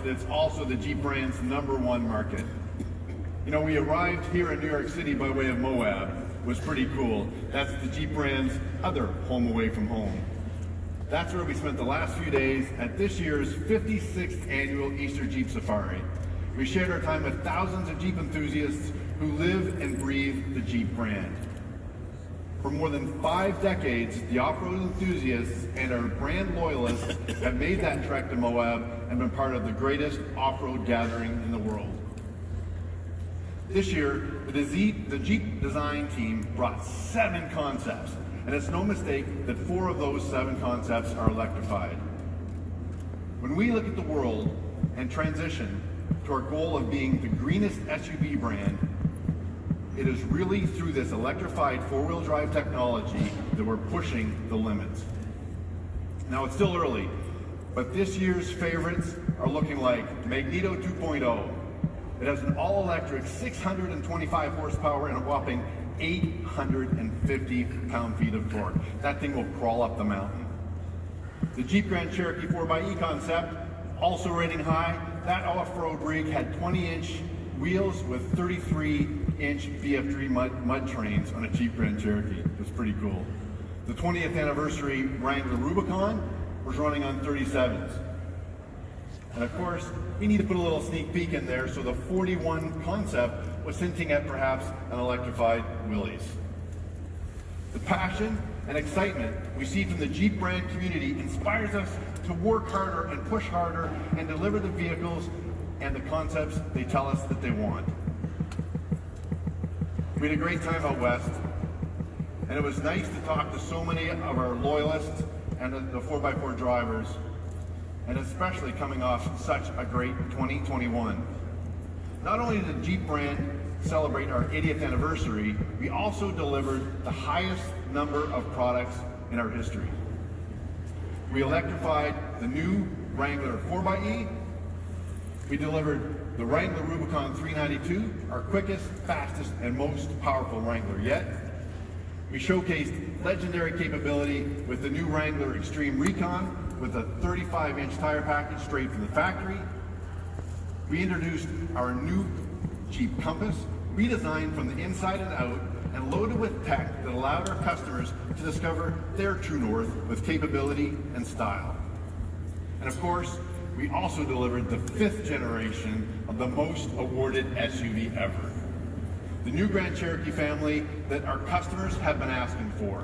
it's also the Jeep brand's #1 market. You know, we arrived here in New York City by way of Moab. It was pretty cool. That's the Jeep brand's other home away from home. That's where we spent the last few days at this year's 56th annual Easter Jeep Safari. We shared our time with thousands of Jeep enthusiasts who live and breathe the Jeep brand. For more than 5 decades, the off-road enthusiasts and our brand loyalists have made that trek to Moab and been part of the greatest off-road gathering in the world. This year, the Jeep design team brought 7 concepts, and it's no mistake that 4 of those 7 concepts are electrified. When we look at the world and transition to our goal of being the greenest SUV brand, it is really through this electrified 4-wheel drive technology that we're pushing the limits. Now, it's still early, but this year's favorites are looking like Magneto 2.0. It has an all-electric 625 horsepower and a whopping 850 pound-feet of torque. That thing will crawl up the mountain. The Jeep Grand Cherokee 4xe concept, also rating high. That off-road rig had 20-inch wheels with 33-inch BF3 mud trains on a Jeep Grand Cherokee. It was pretty cool. The 20th anniversary Wrangler Rubicon was running on 37s. And of course, we need to put a little sneak peek in there, so the 41 concept was hinting at perhaps an electrified Willys. The passion and excitement we see from the Jeep brand community inspires us to work harder and push harder and deliver the vehicles and the concepts they tell us that they want. We had a great time out west, and it was nice to talk to so many of our loyalists and the 4x4 drivers, and especially coming off such a great 2021. Not only did the Jeep brand celebrate our 80th anniversary, we also delivered the highest number of products in our history. We electrified the new Wrangler 4xe. We delivered the Wrangler Rubicon 392, our quickest, fastest, and most powerful Wrangler yet. We showcased legendary capability with the new Wrangler Extreme Recon with a 35-inch tire package straight from the factory. We introduced our new Jeep Compass, redesigned from the inside and out and loaded with tech that allowed our customers to discover their true north with capability and style. And of course, we also delivered the 5th generation of the most awarded SUV ever. The new Grand Cherokee family that our customers have been asking for.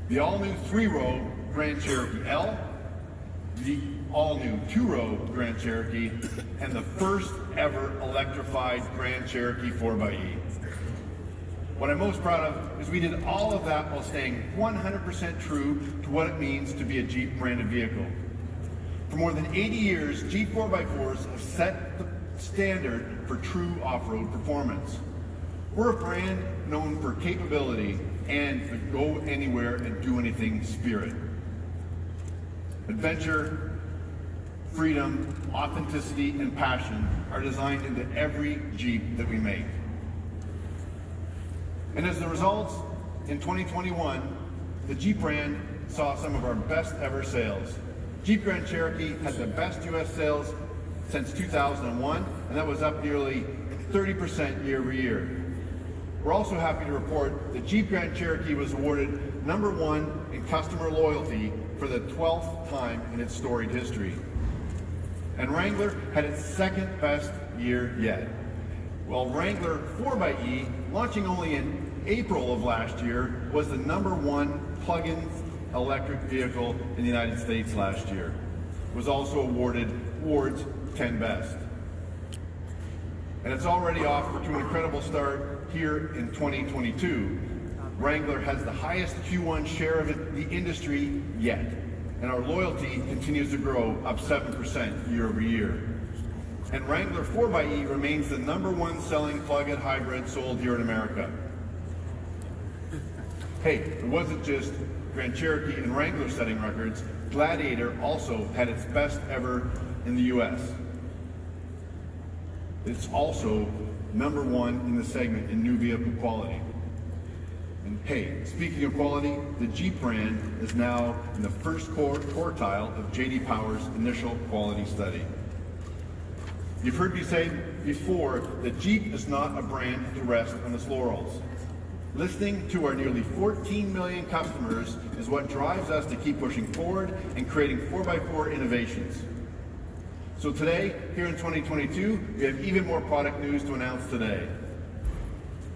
The all-new 3-row Grand Cherokee L, the all-new 2-row Grand Cherokee, and the first ever electrified Grand Cherokee 4xe. What I'm most proud of is we did all of that while staying 100% true to what it means to be a Jeep branded vehicle. For more than 80 years, Jeep 4x4s have set the standard for true off-road performance. We're a brand known for capability and the go anywhere and do anything spirit. Adventure, freedom, authenticity, and passion are designed into every Jeep that we make. And as the results, in 2021, the Jeep brand saw some of our best ever sales. Jeep Grand Cherokee had the best US sales since 2001, and that was up nearly 30% year over year. We're also happy to report that Jeep Grand Cherokee was awarded #1 in customer loyalty for the 12th time in its storied history. And Wrangler had its 2nd best year yet. While Wrangler 4xe, launching only in April of last year, was the #1 plug-in electric vehicle in the United States last year. It was also awarded Ward's 10 Best. And it's already off to an incredible start here in 2022. Wrangler has the highest Q1 share of the industry yet, and our loyalty continues to grow, up 7% year over year. And Wrangler 4xe remains the #1 selling plug-in hybrid sold here in America. Hey, it wasn't just Grand Cherokee and Wrangler setting records. Gladiator also had its best ever in the US. It's also #1 in the segment in new vehicle quality. And hey, speaking of quality, the Jeep brand is now in the first quartile of J.D. Power's initial quality study. You've heard me say before that Jeep is not a brand to rest on its laurels. Listening to our nearly 14 million customers is what drives us to keep pushing forward and creating 4x4 innovations. So today, here in 2022, we have even more product news to announce today.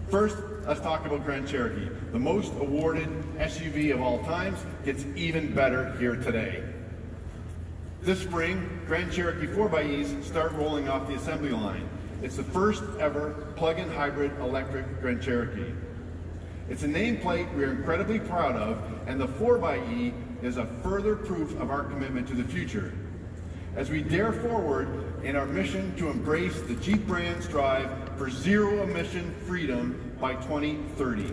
First, let's talk about Grand Cherokee. The most awarded SUV of all times gets even better here today. This spring, Grand Cherokee 4xEs start rolling off the assembly line. It's the first ever plug-in hybrid electric Grand Cherokee. It's a nameplate we're incredibly proud of, and the 4xE is a further proof of our commitment to the future. As we dare forward in our mission to embrace the Jeep brand's drive for zero emission freedom by 2030.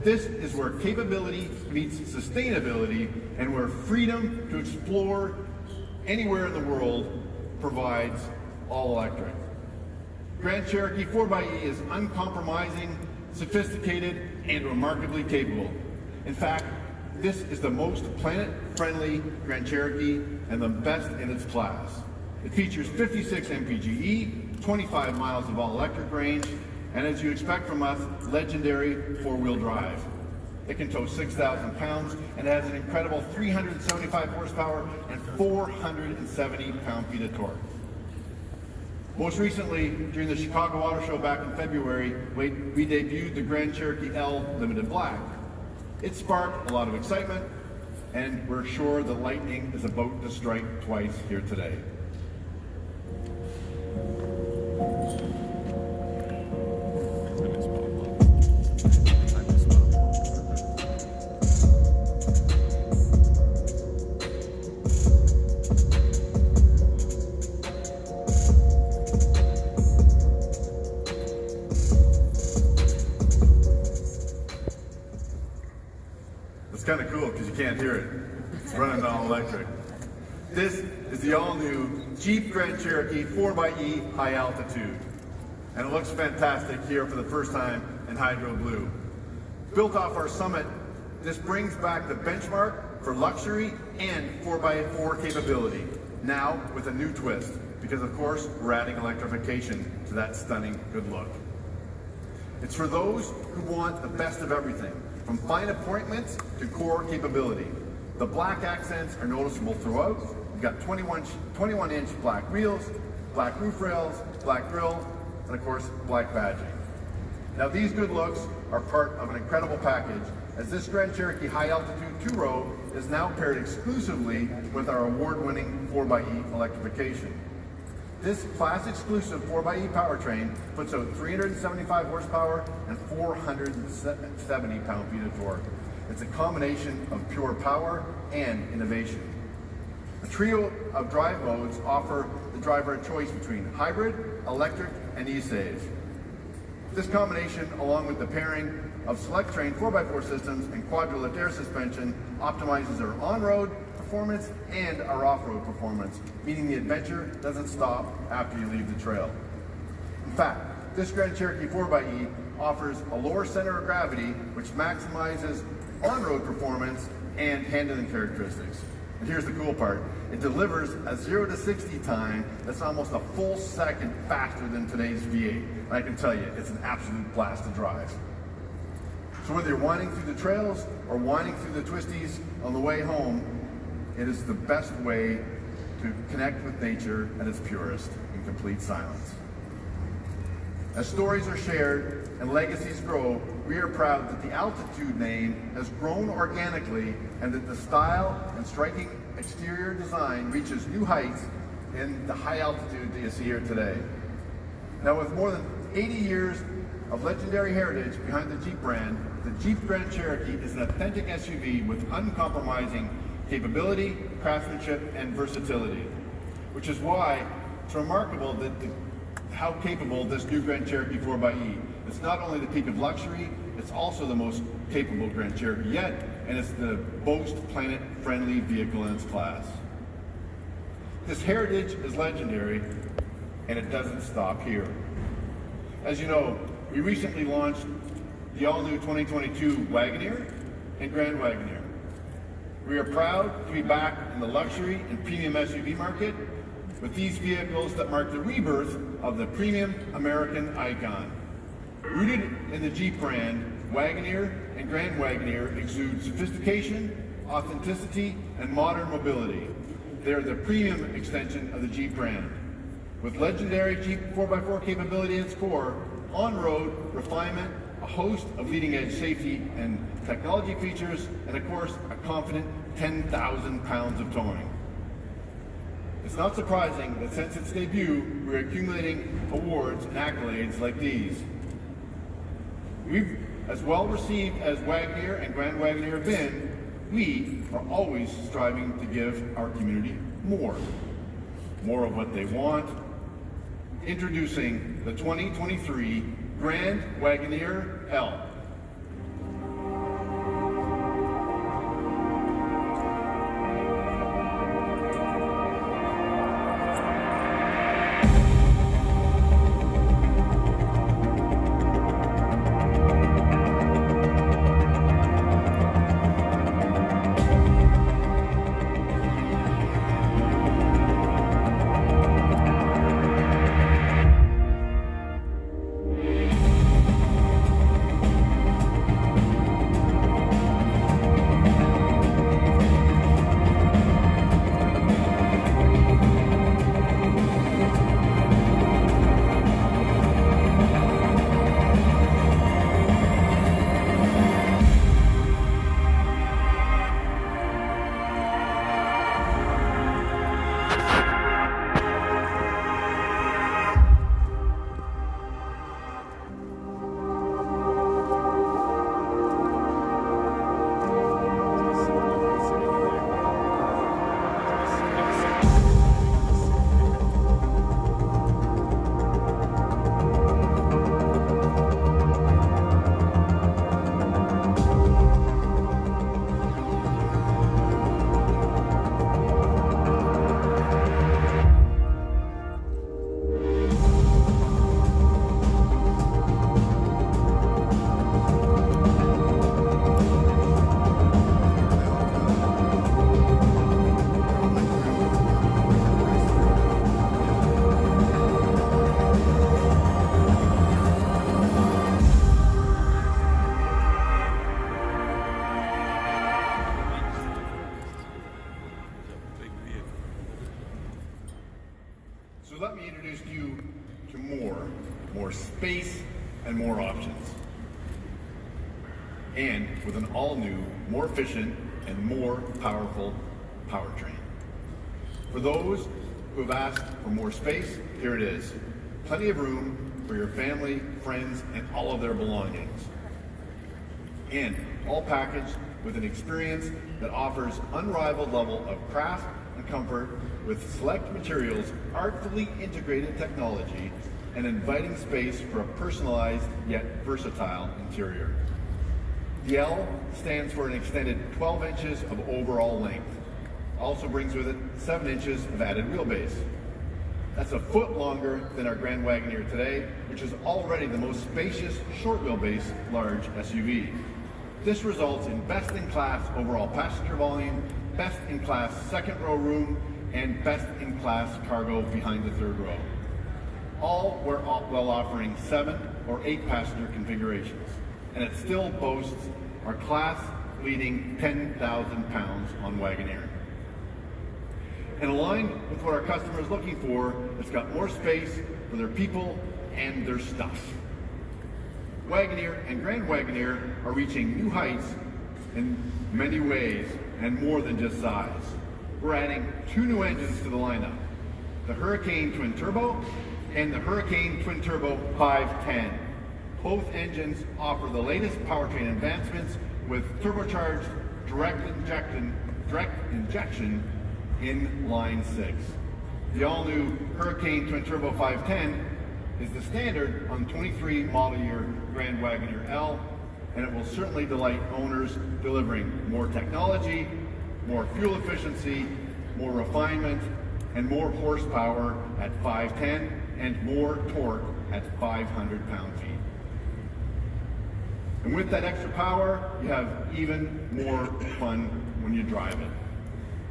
This is where capability meets sustainability and where freedom to explore anywhere in the world provides all electric. Grand Cherokee 4xE is uncompromising, sophisticated, and remarkably capable. In fact, this is the most planet-friendly Grand Cherokee and the best in its class. It features 56 mpge, 25 miles of all-electric range, and as you expect from us, legendary four-wheel drive. It can tow 6,000 pounds and has an incredible 375 horsepower and 470 pound-feet of torque. Most recently, during the Chicago Auto Show back in February, we debuted the Grand Cherokee L Limited Black. It sparked a lot of excitement, and we're sure the lightning is about to strike twice here today. It's kind of cool because you can't hear it. It's running all electric. This is the all-new Jeep Grand Cherokee 4xE High Altitude. And it looks fantastic here for the first time in Hydro Blue. Built off our Summit, this brings back the benchmark for luxury and 4x4 capability, now with a new twist, because of course we're adding electrification to that stunning good look. It's for those who want the best of everything, from fine appointments to core capability. The black accents are noticeable throughout. We've got 21-inch black wheels, black roof rails, black grille, and of course, black badging. Now these good looks are part of an incredible package, as this Grand Cherokee High Altitude 2-row is now paired exclusively with our award-winning 4xE electrification. This class-exclusive 4xE powertrain puts out 375 horsepower and 470 pound-feet of torque. It's a combination of pure power and innovation. A trio of drive modes offer the driver a choice between hybrid, electric, and e-save. This combination, along with the pairing of select-train 4x4 systems and quadrilift air suspension, optimizes our on-road performance and our off-road performance, meaning the adventure doesn't stop after you leave the trail. In fact, this Grand Cherokee 4xE offers a lower center of gravity, which maximizes on-road performance and handling characteristics. And here's the cool part. It delivers a 0 to 60 time that's almost a full second faster than today's V8. And I can tell you, it's an absolute blast to drive. So whether you're winding through the trails or winding through the twisties on the way home, it is the best way to connect with nature at its purest in complete silence. As stories are shared and legacies grow, we are proud that the Altitude name has grown organically and that the style and striking exterior design reaches new heights in the high altitude that you see here today. Now, with more than 80 years of legendary heritage behind the Jeep brand, the Jeep Grand Cherokee is an authentic SUV with uncompromising capability, craftsmanship, and versatility, which is why it's remarkable that how capable this new Grand Cherokee 4xE. It's not only the peak of luxury, it's also the most capable Grand Cherokee yet, and it's the most planet-friendly vehicle in its class. This heritage is legendary, and it doesn't stop here. As you know, we recently launched the all-new 2022 Wagoneer and Grand Wagoneer. We are proud to be back in the luxury and premium SUV market, with these vehicles that mark the rebirth of the premium American icon. Rooted in the Jeep brand, Wagoneer and Grand Wagoneer exude sophistication, authenticity, and modern mobility. They are the premium extension of the Jeep brand. With legendary Jeep 4x4 capability at its core, on-road refinement, a host of leading-edge safety and technology features, and of course, a confident 10,000 pounds of towing. It's not surprising that since its debut, we're accumulating awards and accolades like these. We've, as well received as Wagoneer and Grand Wagoneer have been, we are always striving to give our community more of what they want. Introducing the 2023 Grand Wagoneer L. So let me introduce you to more space and more options. And with an all-new, more efficient, and more powerful powertrain. For those who have asked for more space, here it is. Plenty of room for your family, friends, and all of their belongings. And all packaged with an experience that offers unrivaled level of craft and comfort with select materials, artfully integrated technology, and inviting space for a personalized yet versatile interior. The L stands for an extended 12 inches of overall length. Also brings with it 7 inches of added wheelbase. That's a foot longer than our Grand Wagoneer today, which is already the most spacious short wheelbase large SUV. This results in best-in-class overall passenger volume, best-in-class second row room, and best-in-class cargo behind the third row. All while offering 7 or 8 passenger configurations. And it still boasts our class-leading 10,000 pounds on Wagoneer. And aligned with what our customer is looking for, it's got more space for their people and their stuff. Wagoneer and Grand Wagoneer are reaching new heights in many ways and more than just size. We're adding 2 new engines to the lineup, the Hurricane Twin Turbo and the Hurricane Twin Turbo 510. Both engines offer the latest powertrain advancements with turbocharged direct injection in line 6. The all-new Hurricane Twin Turbo 510 is the standard on 23 model year Grand Wagoneer L, and it will certainly delight owners, delivering more technology, more fuel efficiency, more refinement, and more horsepower at 510 and more torque at 500 pound-feet. And with that extra power, you have even more fun when you drive it.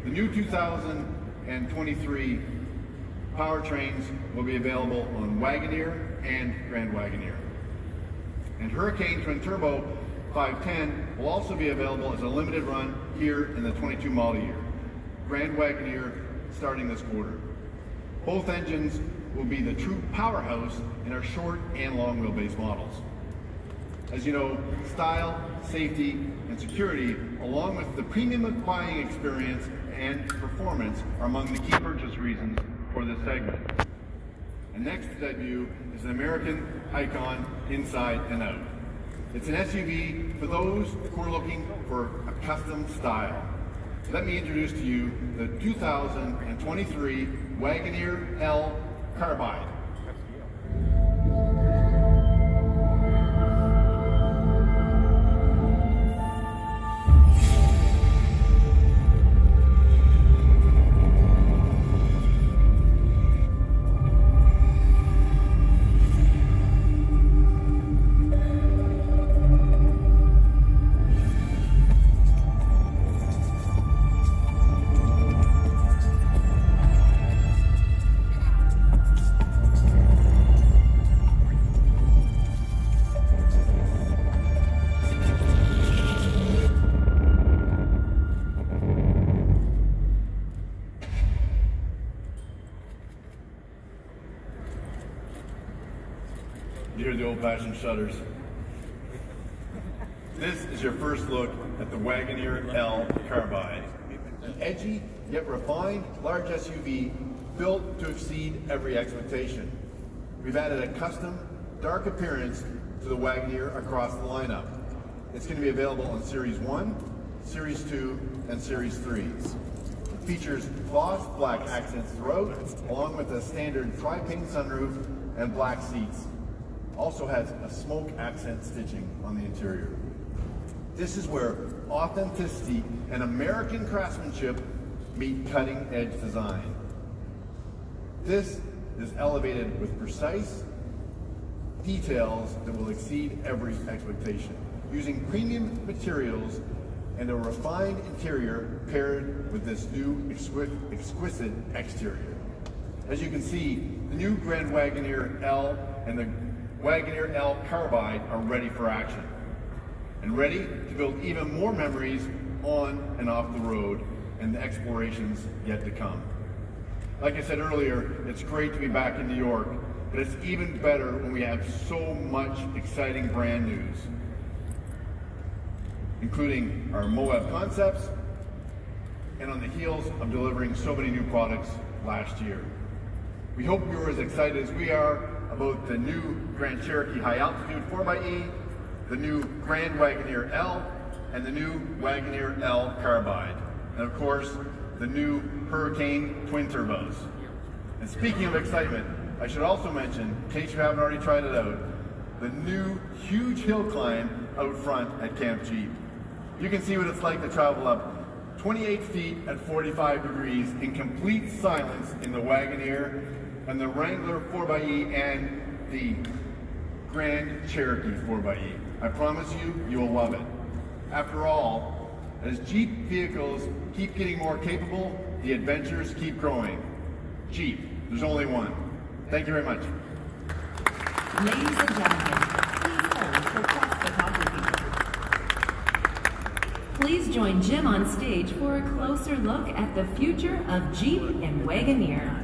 The new 2023 powertrains will be available on Wagoneer and Grand Wagoneer. And Hurricane Twin Turbo 510 will also be available as a limited run here in the 22 model year. Grand Wagoneer starting this quarter. Both engines will be the true powerhouse in our short and long wheelbase models. As you know, style, safety, and security, along with the premium buying experience and performance, are among the key purchase reasons for this segment. And next to debut is an American icon inside and out. It's an SUV for those who are looking for a custom style. Let me introduce to you the 2023 Wagoneer L Carbide. You hear the old-fashioned shudders. This is your first look at the Wagoneer L Carbide. An edgy yet refined large SUV built to exceed every expectation. We've added a custom dark appearance to the Wagoneer across the lineup. It's going to be available on Series 1, Series 2, and Series 3. It features gloss black accents throughout, along with a standard tri-pane sunroof and black seats. Also has a smoke accent stitching on the interior. This is where authenticity and American craftsmanship meet cutting-edge design. This is elevated with precise details that will exceed every expectation, using premium materials and a refined interior paired with this new exquisite exterior. As you can see, the new Grand Wagoneer L and the Wagoneer L Carbide are ready for action and ready to build even more memories on and off the road and the explorations yet to come. Like I said earlier, it's great to be back in New York, but it's even better when we have so much exciting brand news, including our Moab concepts and on the heels of delivering so many new products last year. We hope you're as excited as we are about the new Grand Cherokee High Altitude 4xe, the new Grand Wagoneer L, and the new Wagoneer L Carbide. And of course, the new Hurricane Twin Turbos. And speaking of excitement, I should also mention, in case you haven't already tried it out, the new huge hill climb out front at Camp Jeep. You can see what it's like to travel up 28 feet at 45 degrees in complete silence in the Wagoneer and the Wrangler 4xe and the Grand Cherokee 4xe. I promise you, you will love it. After all, as Jeep vehicles keep getting more capable, the adventures keep growing. Jeep, there's only one. Thank you very much. Ladies and gentlemen, please hold for press photography. Please join Jim on stage for a closer look at the future of Jeep and Wagoneer.